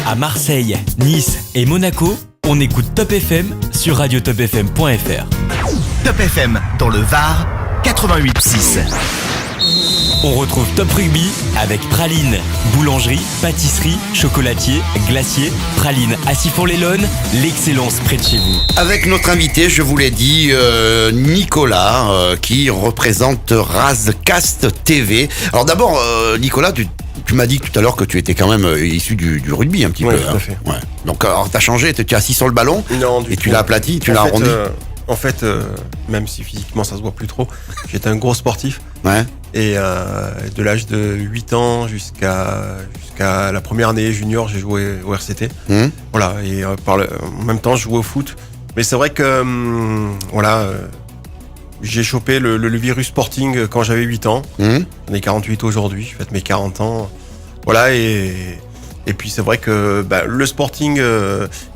À Marseille, Nice et Monaco, on écoute Top FM sur radiotopfm.fr. Top FM dans le Var, 88.6. On retrouve Top Rugby avec Praline, boulangerie, pâtisserie, chocolatier, glacier, Praline à Sifour-les-Launes, l'excellence près de chez vous. Avec notre invité, je vous l'ai dit, Nicolas, qui représente Razcast TV. Alors d'abord, Nicolas, tu m'as dit tout à l'heure que tu étais quand même issu du rugby un petit peu. Tout à fait. Ouais. Donc alors t'as changé, tu es assis sur le ballon et tu l'as aplati, tu l'as arrondi. En fait, même si physiquement ça se voit plus trop, j'étais un gros sportif. Ouais. Et de l'âge de 8 ans jusqu'à la première année junior, j'ai joué au RCT. Voilà, et en même temps, je jouais au foot. Mais c'est vrai que j'ai chopé le virus sporting quand j'avais 8 ans. J'en ai 48 aujourd'hui, je fête mes 40 ans. Voilà, et puis c'est vrai que le Sporting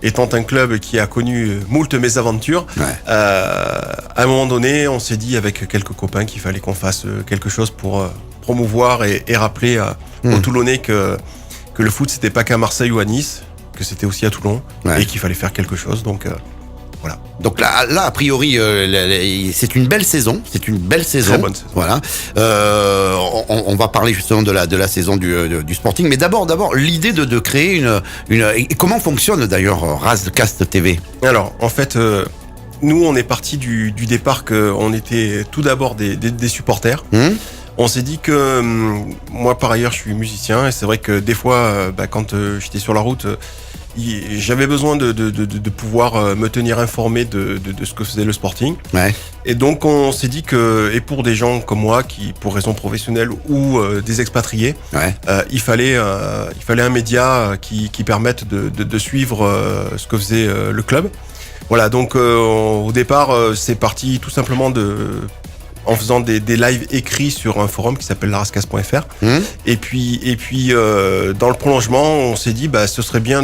étant un club qui a connu moult mésaventures, à un moment donné, on s'est dit avec quelques copains qu'il fallait qu'on fasse quelque chose pour promouvoir et rappeler aux Toulonnais que le foot c'était pas qu'à Marseille ou à Nice, que c'était aussi à Toulon et qu'il fallait faire quelque chose. Donc voilà. Donc là, a priori, c'est une belle saison. C'est une belle saison. Très bonne saison. Voilà. On va parler justement de la saison du Sporting. Mais d'abord, l'idée de créer une. Et comment fonctionne d'ailleurs Razcast TV? Alors, en fait, nous, on est parti du départ qu'on était tout d'abord des supporters. On s'est dit que moi, par ailleurs, je suis musicien et c'est vrai que des fois, quand j'étais sur la route. J'avais besoin de pouvoir me tenir informé de ce que faisait le Sporting. Ouais. Et donc on s'est dit que, et pour des gens comme moi qui pour raisons professionnelles ou des expatriés, il fallait un média qui permette de suivre ce que faisait le club. Voilà, donc au départ c'est parti tout simplement en faisant des lives écrits sur un forum qui s'appelle larascas.fr. Et puis dans le prolongement, on s'est dit ce serait bien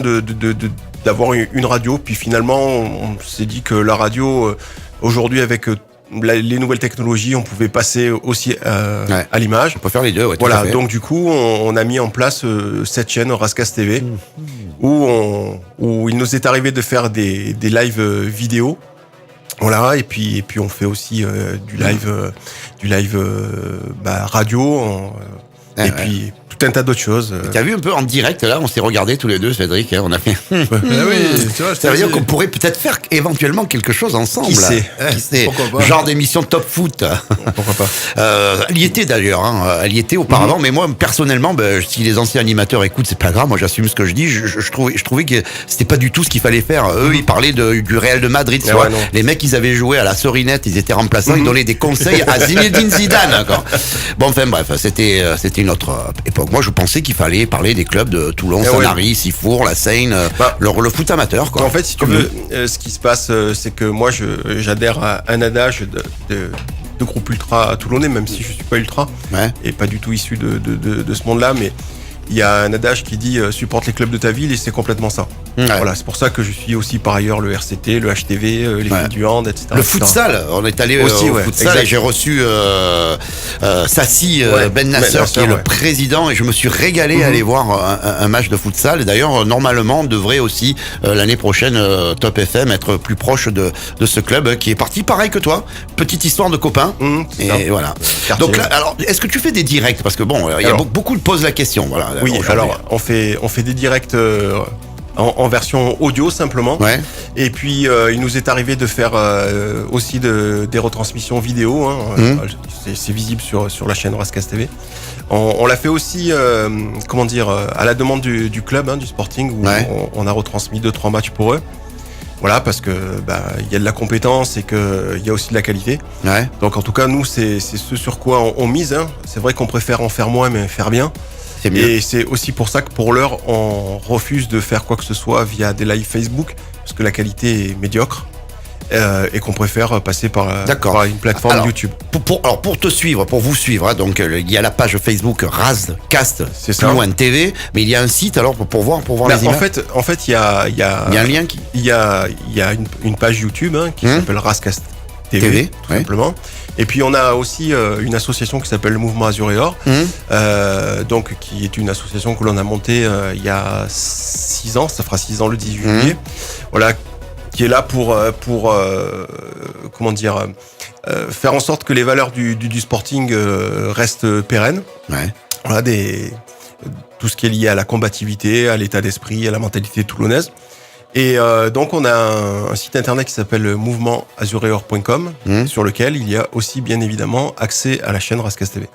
d'avoir une radio. Puis finalement, on s'est dit que la radio aujourd'hui avec les nouvelles technologies, on pouvait passer aussi à l'image. On peut faire les deux, ouais. Voilà, donc du coup, on a mis en place cette chaîne Razcast TV où il nous est arrivé de faire des lives vidéo. Voilà, et puis on fait aussi du live radio puis tout un tas d'autres choses. T'as vu un peu en direct là, on s'est regardé tous les deux, Cédric, on a fait. Oui, tu vois, ça veut dire qu'on pourrait peut-être faire éventuellement quelque chose ensemble. Qui sait Pourquoi pas. Genre d'émission Top Foot. Pourquoi pas. Elle y était d'ailleurs, elle y était auparavant, mais moi personnellement, si les anciens animateurs écoutent, c'est pas grave, moi j'assume ce que je dis. Je trouvais que c'était pas du tout ce qu'il fallait faire. Eux, ils parlaient du Real de Madrid. Les mecs, ils avaient joué à la Sorinette, ils étaient remplaçants, ils donnaient des conseils à Zinedine Zidane. Bon, enfin bref, c'était une autre époque. Moi, je pensais qu'il fallait parler des clubs de Toulon, Sanary, Sifour, la Seine, le foot amateur, quoi. En fait, si tu veux, ce qui se passe, c'est que moi, j'adhère à un adage de groupe ultra toulonnais, même si je suis pas ultra et pas du tout issu de ce monde-là, mais il y a un adage qui dit supporte les clubs de ta ville et c'est complètement ça. Voilà, c'est pour ça que je suis aussi par ailleurs le RCT, le HTV, les filles du hand, etc. Le futsal, on est allé aussi, au futsal et j'ai reçu Sassi Ben Nasser qui est le président et je me suis régalé à aller voir un match de futsal. Et d'ailleurs, normalement, on devrait aussi l'année prochaine Top FM être plus proche de ce club qui est parti pareil que toi. Petite histoire de copains. Et voilà. Donc là, alors, est-ce que tu fais des directs? Parce que bon, il y a beaucoup de posent la question. Voilà. Oui, alors on fait des directs en version audio simplement. Et puis il nous est arrivé de faire aussi des retransmissions vidéo. C'est visible sur la chaîne Razcast TV. On l'a fait aussi, à la demande du club, du Sporting, où on a retransmis 2-3 matchs pour eux. Voilà, parce que il y a de la compétence et que il y a aussi de la qualité. Donc en tout cas, nous c'est ce sur quoi on mise. C'est vrai qu'on préfère en faire moins, mais faire bien. Et c'est aussi pour ça que pour l'heure, on refuse de faire quoi que ce soit via des lives Facebook, parce que la qualité est médiocre. Et qu'on préfère passer par une plateforme YouTube. Pour te suivre, pour vous suivre, donc il y a la page Facebook Razcast TV, mais il y a un site alors pour voir les images. En fait, il y a un lien il y a une page YouTube qui s'appelle Razcast TV, tout simplement. Et puis on a aussi une association qui s'appelle le Mouvement Azur et Or, donc qui est une association que l'on a montée il y a 6 ans, ça fera 6 ans le 18 juillet. Voilà, qui est là pour comment dire, faire en sorte que les valeurs du sporting restent pérennes. Ouais. Voilà, tout ce qui est lié à la combativité, à l'état d'esprit, à la mentalité toulonnaise. Et donc on a un site internet qui s'appelle mouvementazureur.com sur lequel il y a aussi bien évidemment accès à la chaîne Rascasse TV.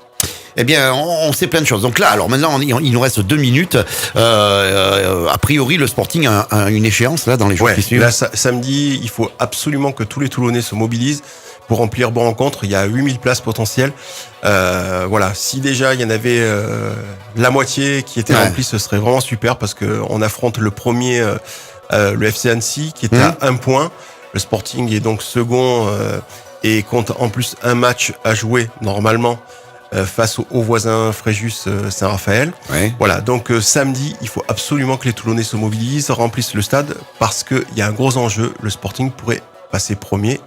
Eh bien, on sait plein de choses. Donc là, alors maintenant, il nous reste 2 minutes. A priori, le Sporting a une échéance là dans les jours qui suivent. Là, samedi, il faut absolument que tous les Toulonnais se mobilisent pour remplir bon rencontre. Il y a 8000 places potentielles. Voilà, si déjà il y en avait la moitié qui était remplie, ce serait vraiment super parce que on affronte le premier, le FC Annecy, qui est à 1 point. Le Sporting est donc second et compte en plus un match à jouer normalement face au voisin Fréjus Saint-Raphaël. Ouais. Voilà, donc samedi, il faut absolument que les Toulonnais se mobilisent, remplissent le stade parce qu'il y a un gros enjeu. Le Sporting pourrait passer premier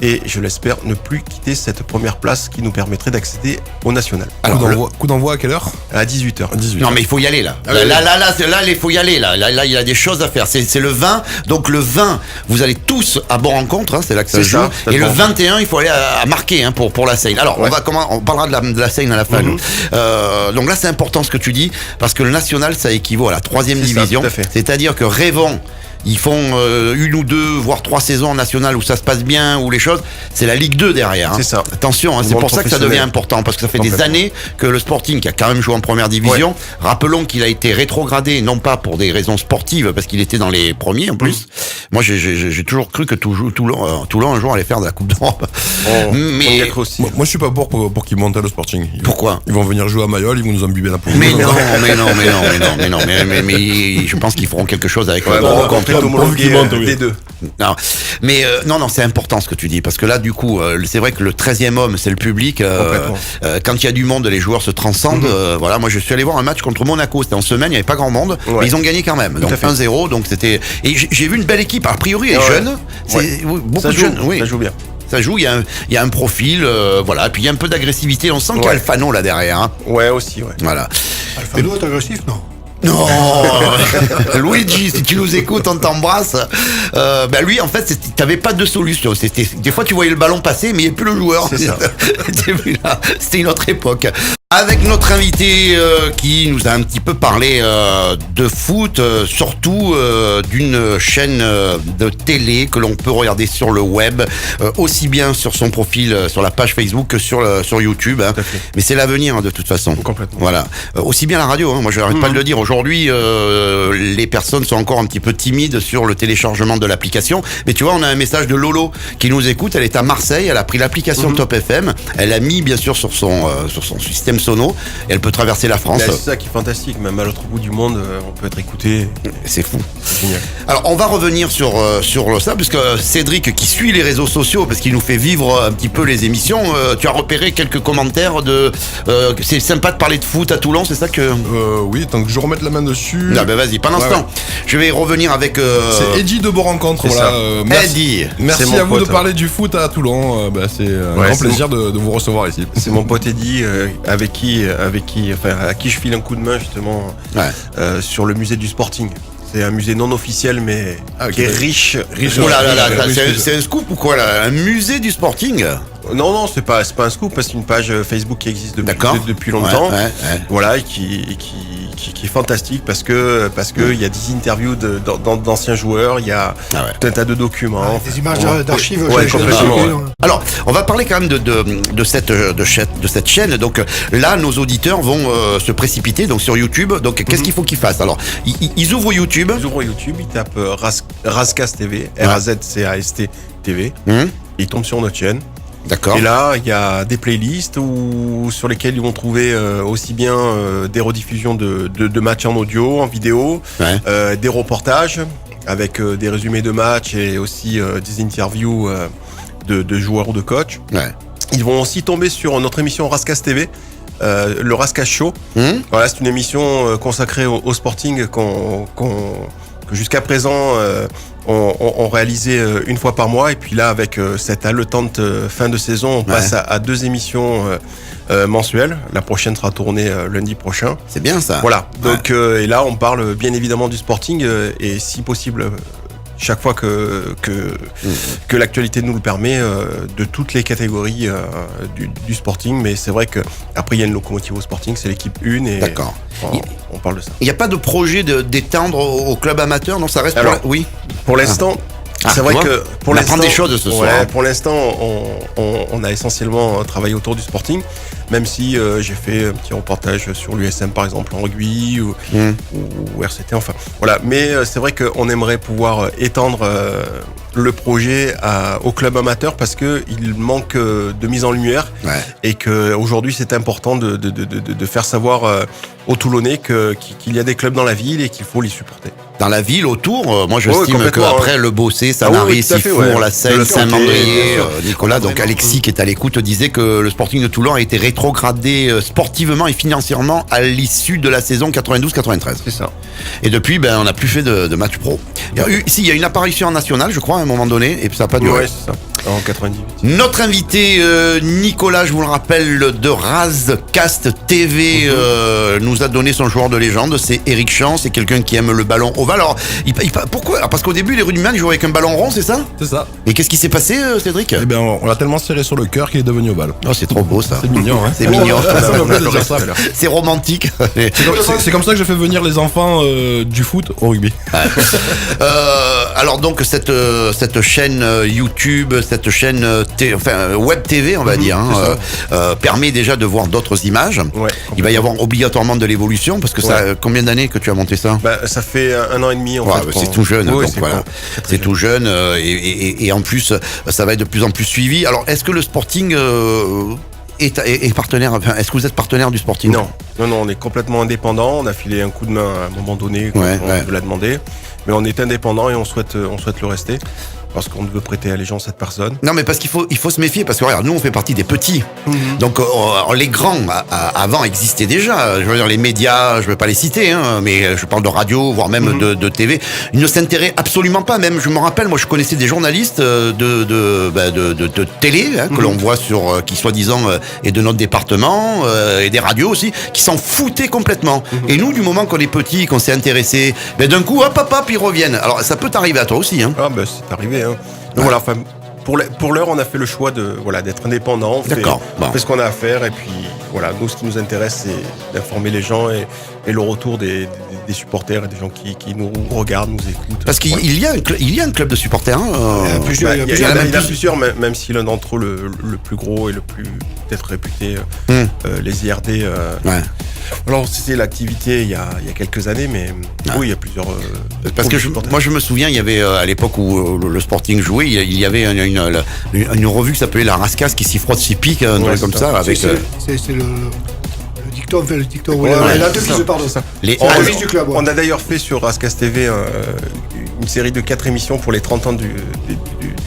et, je l'espère, ne plus quitter cette première place qui nous permettrait d'accéder au national. Alors, coup d'envoi à quelle heure ? À 18h. Non, mais il faut y aller là. Là, il faut y aller là. Là, il y a des choses à faire. C'est le 20. Donc le 20, vous allez tous à Bon Rencontre, hein, c'est là que ça se joue. Et le 21, il faut aller à marquer hein, pour la Seine. Alors, on parlera de la Seine à la fin. Donc là, c'est important ce que tu dis parce que le national, ça équivaut à la 3e division. C'est-à-dire que Rêvons, ils font 1 ou 2, voire 3 saisons en nationale où ça se passe bien, où les choses, c'est la Ligue 2 derrière. Hein. C'est ça. Attention, hein, c'est pour ça que ça devient important, parce que ça fait des années que le Sporting, qui a quand même joué en première division, rappelons qu'il a été rétrogradé, non pas pour des raisons sportives, parce qu'il était dans les premiers en plus. Moi, j'ai toujours cru que Toulon un jour allait faire de la Coupe d'Europe. Mais moi, je suis pas pour qu'ils montent à le Sporting. Pourquoi ? Ils vont venir jouer à Mayol, ils vont nous embuber la peau. Mais je pense qu'ils feront quelque chose avec le des deux. Non, mais non, c'est important ce que tu dis parce que là, du coup, c'est vrai que le 13e homme, c'est le public. Quand il y a du monde, les joueurs se transcendent. Voilà, moi, je suis allé voir un match contre Monaco. C'était en semaine, il n'y avait pas grand monde, mais ils ont gagné quand même. Donc 1-0. Donc c'était. Et j'ai vu une belle équipe. A priori, elle est jeune. C'est beaucoup de jeunes. Oui, ça joue bien. Ça joue. Il y a un profil. Voilà. Et puis il y a un peu d'agressivité. On sent qu'il y a Alfano là derrière. Hein. Ouais, aussi. Ouais. Voilà. Alfano est agressif, non? Non, Luigi, si tu nous écoutes, on t'embrasse. Lui, en fait, t'avais pas de solution. Des fois, tu voyais le ballon passer, mais il n'y avait plus le joueur. C'est ça. C'était une autre époque. Avec notre invité qui nous a un petit peu parlé de foot, surtout d'une chaîne de télé que l'on peut regarder sur le web, aussi bien sur son profil, sur la page Facebook que sur YouTube. Hein. Mais c'est l'avenir hein, de toute façon. Complètement. Voilà. Aussi bien la radio. Hein. Moi, je n'arrête pas de le dire. Aujourd'hui, les personnes sont encore un petit peu timides sur le téléchargement de l'application. Mais tu vois, on a un message de Lolo qui nous écoute. Elle est à Marseille. Elle a pris l'application Top FM. Elle l'a mis bien sûr sur son système sono et elle peut traverser la France. C'est ça qui est fantastique, même à l'autre bout du monde, on peut être écouté. C'est fou. C'est génial. Alors on va revenir sur ça, puisque Cédric qui suit les réseaux sociaux, parce qu'il nous fait vivre un petit peu les émissions, tu as repéré quelques commentaires c'est sympa de parler de foot à Toulon, c'est ça que... Oui, tant que je remette la main dessus... Ah ben vas-y, pendant ce temps, je vais revenir avec... C'est Eddie de Bon Rencontre, voilà. Eddie. Merci à vous de parler du foot à Toulon, c'est un grand plaisir de vous recevoir ici. C'est mon pote Eddie, à qui je file un coup de main justement sur le musée du Sporting. C'est un musée non officiel mais qui est riche. Oh là là, c'est un scoop ou quoi là? Un musée du Sporting? Non, c'est pas un scoop, c'est une page Facebook qui existe depuis longtemps. Voilà, et qui est fantastique parce que il y a des interviews d'anciens joueurs, il y a tout un tas de documents. Des images d'archives. Complètement. Alors, on va parler quand même de cette chaîne. Donc là, nos auditeurs vont se précipiter donc sur YouTube. Donc qu'est-ce qu'il faut qu'ils fassent? Alors, ils ouvrent YouTube. Ils tapent Rascasse TV, R-A-Z-C-A-S-T TV. Ils tombent sur notre chaîne. D'accord. Et là, il y a des playlists sur lesquelles ils vont trouver aussi bien des rediffusions de matchs en audio, en vidéo, des reportages avec des résumés de matchs et aussi des interviews de joueurs ou de coachs. Ils vont aussi tomber sur notre émission Rascasse TV, le Rascasse Show. Voilà, c'est une émission consacrée au Sporting que jusqu'à présent on réalisait une fois par mois, et puis là avec cette haletante fin de saison, on passe à 2 émissions mensuelles. La prochaine sera tournée lundi prochain. C'est bien ça. Voilà. Donc et là on parle bien évidemment du Sporting et si possible chaque fois que l'actualité nous le permet, de toutes les catégories du Sporting. Mais c'est vrai que après il y a une locomotive au Sporting, c'est l'équipe 1 et d'accord. On parle de ça. Il n'y a pas de projet d'étendre au club amateur, non? Ça reste oui. Pour l'instant, c'est vrai que pour on l'instant, apprend des choses ce soir. Ouais, pour l'instant, on a essentiellement travaillé autour du Sporting, même si j'ai fait un petit reportage sur l'USM par exemple en rugby ou RCT, enfin voilà. Mais c'est vrai qu'on aimerait pouvoir étendre le projet au club amateur parce que il manque de mise en lumière et que aujourd'hui c'est important de faire savoir aux Toulonnais qu'il y a des clubs dans la ville et qu'il faut les supporter. Dans la ville, autour, moi j'estime qu'après le Bossé, Sanary, Sifour, la Seine, Saint-Mandrier, Nicolas, donc Alexis qui est à l'écoute, disait que le Sporting de Toulon a été rétrogradé sportivement et financièrement à l'issue de la saison 92-93. C'est ça. Et depuis, on n'a plus fait de match pro. Il y a une apparition en national, je crois, à un moment donné, et puis ça n'a pas duré. Ouais, c'est ça. En 98. Notre invité, Nicolas, je vous le rappelle, de Razcast TV, nous a donné son joueur de légende, c'est Eric Champ, c'est quelqu'un qui aime le ballon ovale. Alors, pourquoi? Parce qu'au début, les rugbymen, ils jouaient avec un ballon rond, c'est ça? C'est ça. Et qu'est-ce qui s'est passé, Cédric? Eh bien, on l'a tellement serré sur le cœur qu'il est devenu ovale. Oh, c'est trop beau, ça. C'est mignon, hein. C'est mignon. Ça me plaît de dire ça. C'est romantique. C'est comme ça que je fais venir les enfants du foot au rugby. Alors donc cette chaîne YouTube, cette chaîne web TV, on va dire, permet déjà de voir d'autres images. Ouais, il va y avoir obligatoirement de l'évolution parce que ça, combien d'années que tu as monté ça? Ça fait 1 an et demi en fait. C'est tout jeune, oui, donc voilà. C'est tout jeune et en plus ça va être de plus en plus suivi. Alors est-ce que le Sporting est partenaire, est-ce que vous êtes partenaire du Sporting? Non, on est complètement indépendant. On a filé un coup de main à un moment donné quand on nous l'a demandé, mais on est indépendant et on souhaite le rester. Parce qu'on ne veut prêter allégeance à cette personne. Non, mais parce qu'il faut se méfier, parce que regarde, nous on fait partie des petits. Donc les grands avant existaient déjà. Je veux dire les médias, je ne vais pas les citer, mais je parle de radio, voire même de TV. Ils ne s'intéressent absolument pas. Même, je me rappelle, moi je connaissais des journalistes de télé que l'on voit sur qui soi-disant est de notre département et des radios aussi, qui s'en foutaient complètement. Et nous, du moment qu'on est petits, qu'on s'est intéressé, d'un coup, hop, ils reviennent. Alors ça peut t'arriver à toi aussi. C'est arrivé. Donc voilà, enfin, pour l'heure, on a fait le choix d'être indépendant. On fait ce qu'on a à faire et puis voilà, nous, ce qui nous intéresse, c'est d'informer les gens et le retour des supporters et des gens qui nous regardent, nous écoutent. Parce qu'il y a un club de supporters. Il y en a plusieurs, même si l'un d'entre eux, le plus gros et le plus peut-être réputé, les IRD. Alors c'était l'activité il y a quelques années, mais oui, il y a plusieurs. Parce que moi je me souviens, il y avait à l'époque où le Sporting jouait, il y avait une revue qui s'appelait La Rascasse qui s'y frotte, s'y pique, comme ça. Avec c'est le dicton, le dicton. La devise, pardon. On a d'ailleurs fait sur Razcast TV une série de 4 émissions pour les 30 ans du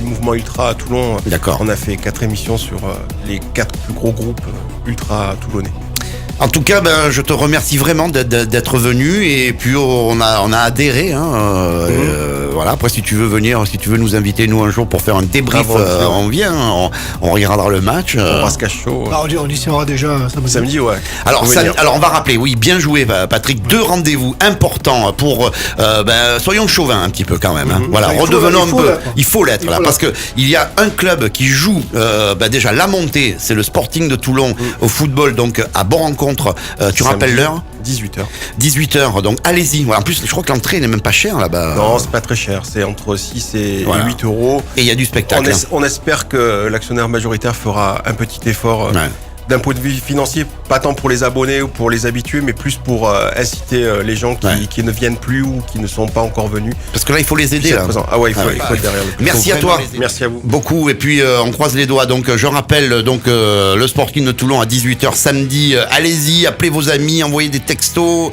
mouvement ultra à Toulon. D'accord. On a fait 4 émissions sur les 4 plus gros groupes ultra toulonnais. En tout cas, je te remercie vraiment d'être venu et puis on a adhéré. Voilà. Après, si tu veux venir, si tu veux nous inviter nous un jour pour faire un débrief, on vient, on regardera le match. On va se cacher chaud. On y sera déjà samedi, ouais. Alors on va rappeler, oui, bien joué, Patrick. 2 rendez-vous importants pour, soyons chauvins un petit peu quand même. Voilà, redevenons un peu. Il faut l'être là, parce que il y a un club qui joue déjà la montée, c'est le Sporting de Toulon au football, donc à Bon-Rencontre. Tu rappelles l'heure? 18h. 18h, donc allez-y. En plus, je crois que l'entrée n'est même pas chère là-bas. Non, c'est pas très cher. C'est entre 6 et 8 euros. Et il y a du spectacle. On espère que l'actionnaire majoritaire fera un petit effort d'un point de vue financier, pas tant pour les abonnés ou pour les habitués, mais plus pour inciter les gens qui ne viennent plus ou qui ne sont pas encore venus. Parce que là, il faut les aider. Ah ouais, il faut être derrière. Merci à toi. Merci à vous. Beaucoup. Et puis, on croise les doigts. Donc, je rappelle le Sporting de Toulon à 18h samedi. Allez-y, appelez vos amis, envoyez des textos.